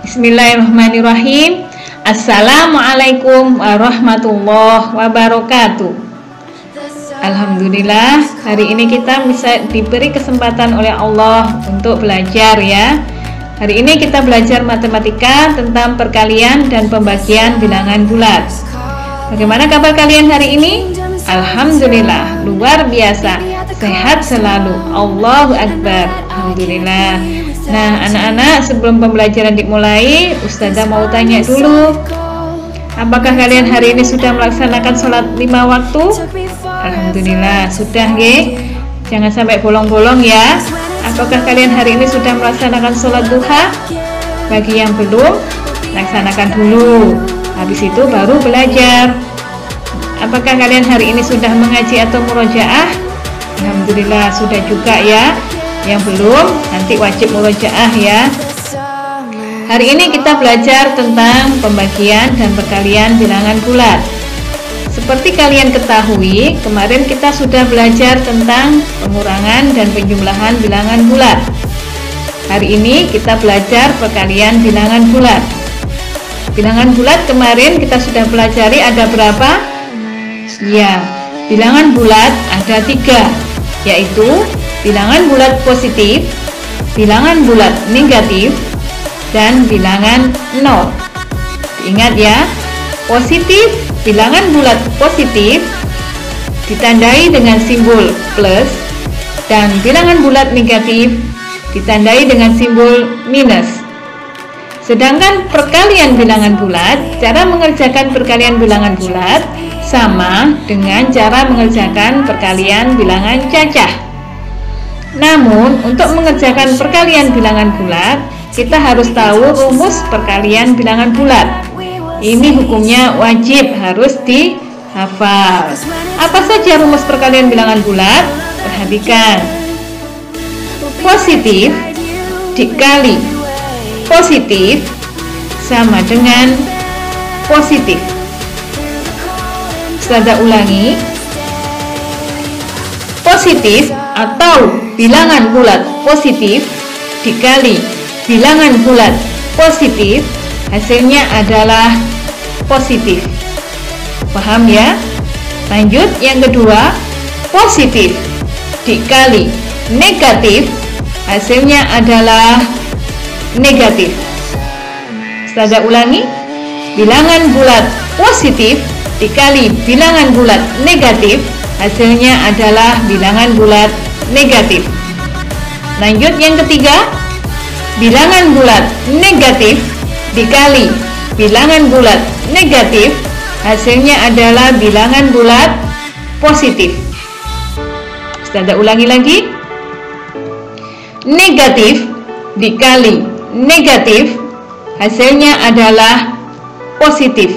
Bismillahirrahmanirrahim. Assalamualaikum warahmatullahi wabarakatuh. Alhamdulillah, hari ini kita bisa diberi kesempatan oleh Allah untuk belajar ya. Hari ini kita belajar matematika tentang perkalian dan pembagian bilangan bulat. Bagaimana kabar kalian hari ini? Alhamdulillah, luar biasa, sehat selalu. Allahu Akbar. Alhamdulillah. Nah, anak-anak, sebelum pembelajaran dimulai, Ustazah mau tanya dulu, apakah kalian hari ini sudah melaksanakan sholat 5 waktu? Alhamdulillah, sudah ya. Jangan sampai bolong-bolong ya. Apakah kalian hari ini sudah melaksanakan sholat duha? Bagi yang belum, laksanakan dulu. Habis itu baru belajar. Apakah kalian hari ini sudah mengaji atau murojaah? Alhamdulillah, sudah juga ya. Yang belum, nanti wajib murojaah ya. Hari ini kita belajar tentang pembagian dan perkalian bilangan bulat. Seperti kalian ketahui, kemarin kita sudah belajar tentang pengurangan dan penjumlahan bilangan bulat. Hari ini kita belajar perkalian bilangan bulat. Bilangan bulat kemarin kita sudah pelajari ada berapa? Ya, bilangan bulat ada 3, yaitu bilangan bulat positif, bilangan bulat negatif, dan bilangan 0. Ingat ya, positif, bilangan bulat positif ditandai dengan simbol plus, dan bilangan bulat negatif ditandai dengan simbol minus. Sedangkan perkalian bilangan bulat, cara mengerjakan perkalian bilangan bulat sama dengan cara mengerjakan perkalian bilangan cacah. Namun, untuk mengerjakan perkalian bilangan bulat, kita harus tahu rumus perkalian bilangan bulat. Ini hukumnya wajib, harus dihafal. Apa saja rumus perkalian bilangan bulat? Perhatikan. Positif dikali positif sama dengan positif. Ustazah ulangi. Positif atau bilangan bulat positif dikali bilangan bulat positif, hasilnya adalah positif. Paham ya? Lanjut yang kedua, positif dikali negatif, hasilnya adalah negatif. Ustazah ulangi. Bilangan bulat positif dikali bilangan bulat negatif, hasilnya adalah bilangan bulat negatif. Lanjut yang ketiga, bilangan bulat negatif dikali bilangan bulat negatif, hasilnya adalah bilangan bulat positif. Ustazah ulangi lagi. Negatif dikali negatif, hasilnya adalah positif.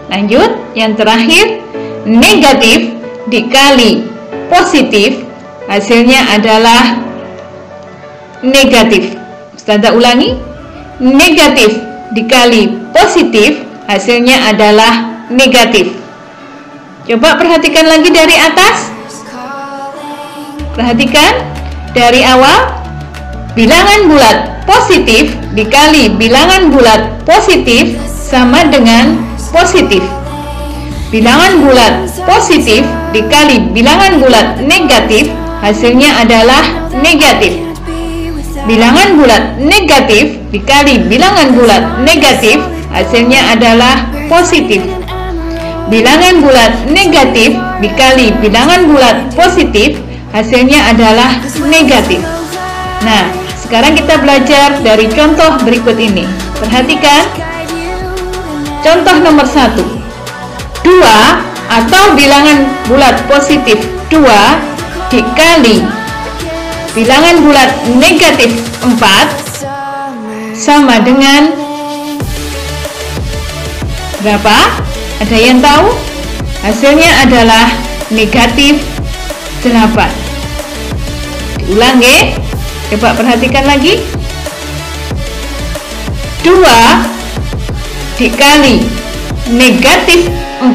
Lanjut yang terakhir, negatif dikali positif, hasilnya adalah negatif. Ustazah ulangi. Negatif dikali positif, hasilnya adalah negatif. Coba perhatikan lagi dari atas. Perhatikan dari awal. Bilangan bulat positif dikali bilangan bulat positif sama dengan positif. Bilangan bulat positif dikali bilangan bulat negatif, hasilnya adalah negatif. Bilangan bulat negatif dikali bilangan bulat negatif, hasilnya adalah positif. Bilangan bulat negatif dikali bilangan bulat positif, hasilnya adalah negatif. Nah, sekarang kita belajar dari contoh berikut ini. Perhatikan. Contoh nomor 1. 2 atau bilangan bulat positif 2 dikali bilangan bulat negatif 4 sama dengan berapa? Ada yang tahu? Hasilnya adalah negatif 8. Diulang ya. Coba perhatikan lagi. 2 dikali negatif 4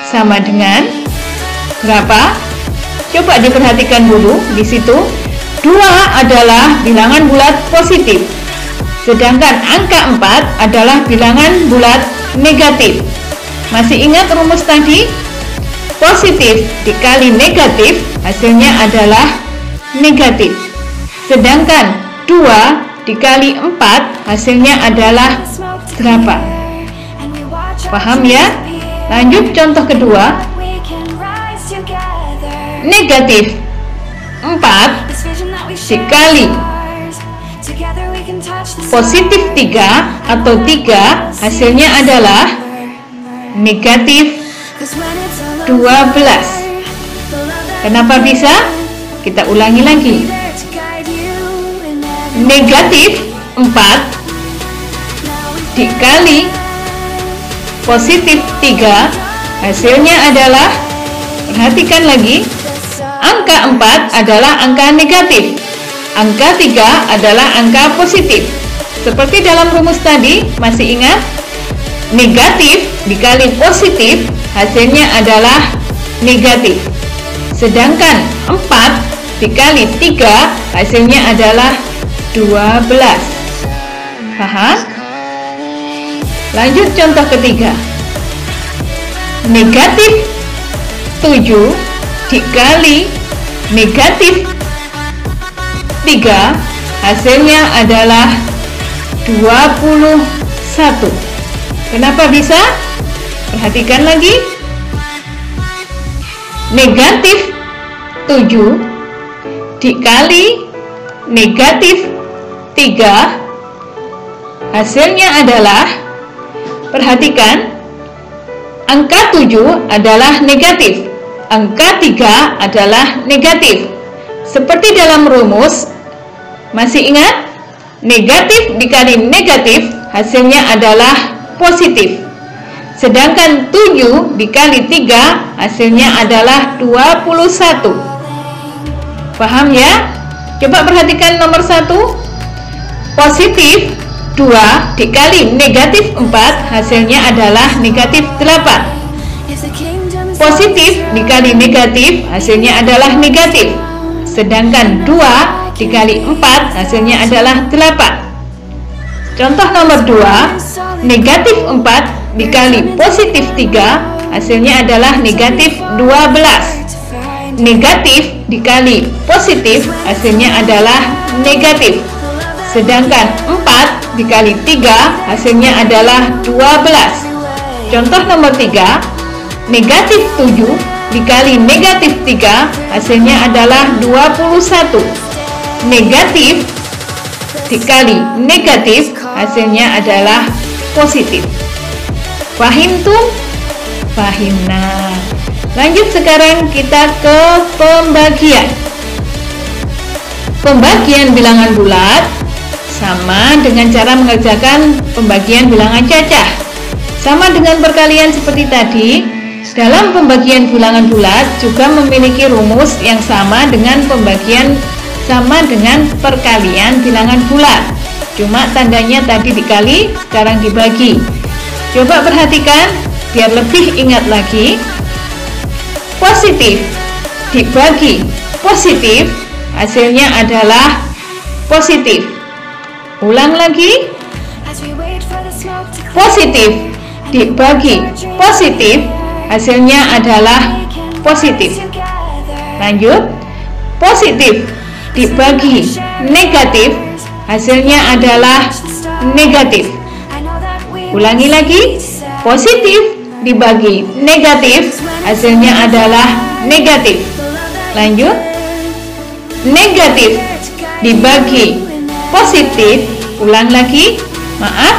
sama dengan berapa? Coba diperhatikan dulu di situ. 2 adalah bilangan bulat positif, sedangkan angka 4 adalah bilangan bulat negatif. Masih ingat rumus tadi? Positif dikali negatif hasilnya adalah negatif. Sedangkan 2 dikali 4 hasilnya adalah 8. Paham ya? Lanjut contoh kedua. Negatif 4 dikali positif 3 atau 3 hasilnya adalah negatif 12. Kenapa bisa? Kita ulangi lagi. Negatif 4 dikali positif 3 hasilnya adalah, perhatikan lagi, angka 4 adalah angka negatif, angka 3 adalah angka positif. Seperti dalam rumus tadi, masih ingat? Negatif dikali positif hasilnya adalah negatif. Sedangkan 4 dikali 3 hasilnya adalah 12. Paham? Lanjut contoh ketiga. Negatif 7 dikali negatif 3 hasilnya adalah 21. Kenapa bisa? Perhatikan lagi. Negatif 7 dikali negatif 3 hasilnya adalah, perhatikan, angka 7 adalah negatif, angka 3 adalah negatif. Seperti dalam rumus, masih ingat? Negatif dikali negatif hasilnya adalah positif. Sedangkan 7 dikali 3 hasilnya adalah 21. Paham ya? Coba perhatikan nomor 1. Positif 2 dikali negatif 4 hasilnya adalah negatif 8. Positif dikali negatif hasilnya adalah negatif. Sedangkan 2 dikali 4 hasilnya adalah 8. Contoh nomor 2. Negatif 4 dikali positif 3 hasilnya adalah negatif 12. Negatif dikali positif hasilnya adalah negatif. Sedangkan 4 dikali 3 hasilnya adalah 12. Contoh nomor 3. Negatif 7 dikali negatif 3 hasilnya adalah 21. Negatif dikali negatif hasilnya adalah positif. Fahim tuh? Fahim. Nah, lanjut sekarang kita ke pembagian. Pembagian bilangan bulat sama dengan cara mengerjakan pembagian bilangan cacah. Sama dengan perkalian seperti tadi, dalam pembagian bilangan bulat juga memiliki rumus yang sama dengan pembagian sama dengan perkalian bilangan bulat. Cuma tandanya tadi dikali, sekarang dibagi. Coba perhatikan biar lebih ingat lagi. Positif dibagi positif hasilnya adalah positif. Ulang lagi. Positif dibagi positif hasilnya adalah positif. Lanjut. Positif dibagi negatif hasilnya adalah negatif. Ulangi lagi. Positif dibagi negatif hasilnya adalah negatif. Lanjut. Negatif dibagi positif. Ulang lagi. Maaf.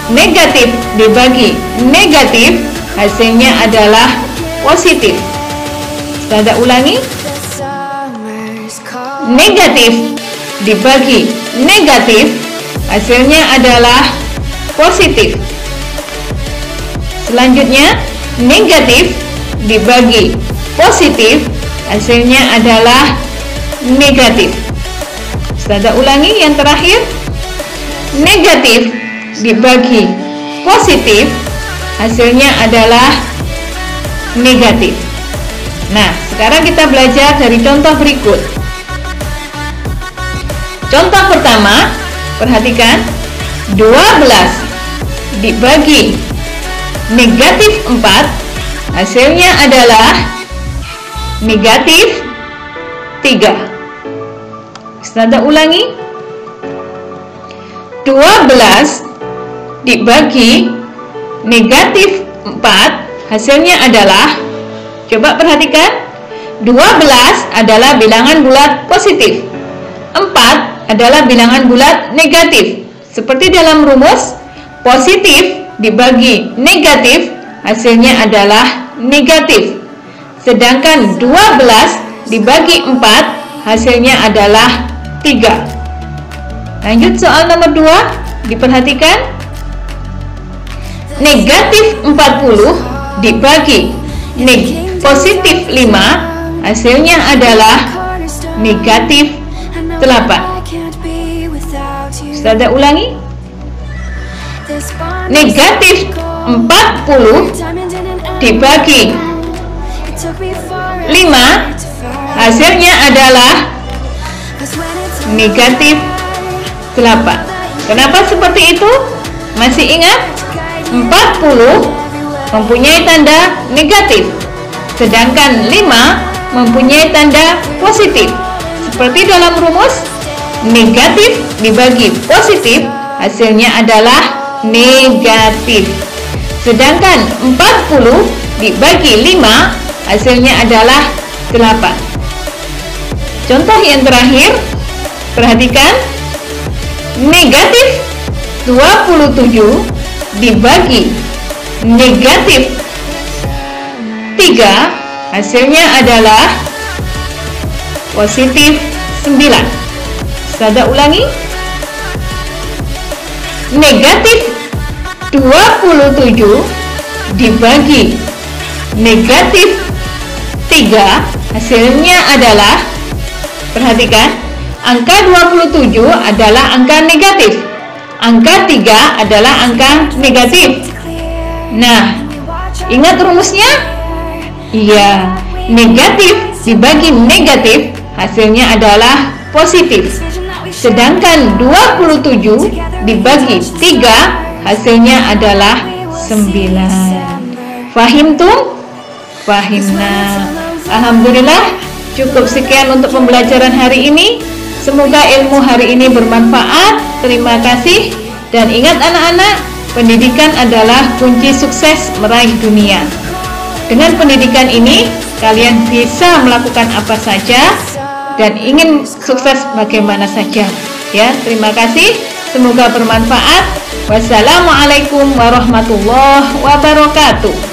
Negatif dibagi negatif hasilnya adalah positif. Kita ulangi. Negatif dibagi negatif hasilnya adalah positif. Selanjutnya, negatif dibagi positif hasilnya adalah negatif. Ustazah ulangi yang terakhir. Negatif dibagi positif, hasilnya adalah negatif. Nah, sekarang kita belajar dari contoh berikut. Contoh pertama, perhatikan. 12 dibagi negatif 4, hasilnya adalah negatif 3. Ustazah ulangi. 12 dibagi negatif 4, hasilnya adalah, coba perhatikan, 12 adalah bilangan bulat positif, 4 adalah bilangan bulat negatif. Seperti dalam rumus, positif dibagi negatif, hasilnya adalah negatif. Sedangkan 12 dibagi 4, hasilnya adalah 3. Lanjut soal nomor 2, diperhatikan. Negatif 40 dibagi positif 5, hasilnya adalah negatif 8. Ustazah ulangi. Negatif 40 dibagi 5, hasilnya adalah negatif 8. Kenapa seperti itu? Masih ingat? 40 mempunyai tanda negatif, sedangkan 5 mempunyai tanda positif. Seperti dalam rumus, negatif dibagi positif, hasilnya adalah negatif. Sedangkan 40 dibagi 5, hasilnya adalah 8. Contoh yang terakhir, perhatikan. Negatif 27 dibagi negatif 3, hasilnya adalah positif 9. Ustazah ulangi. Negatif 27 dibagi negatif 3, hasilnya adalah, perhatikan, angka 27 adalah angka negatif, angka 3 adalah angka negatif. Nah, ingat rumusnya? Iya, negatif dibagi negatif, hasilnya adalah positif. Sedangkan 27 dibagi 3, hasilnya adalah 9. Fahim tuh? Fahimna. Alhamdulillah, cukup sekian untuk pembelajaran hari ini. Semoga ilmu hari ini bermanfaat. Terima kasih. Dan ingat anak-anak, pendidikan adalah kunci sukses meraih dunia. Dengan pendidikan ini, kalian bisa melakukan apa saja dan ingin sukses bagaimana saja. Ya, terima kasih. Semoga bermanfaat. Wassalamualaikum warahmatullahi wabarakatuh.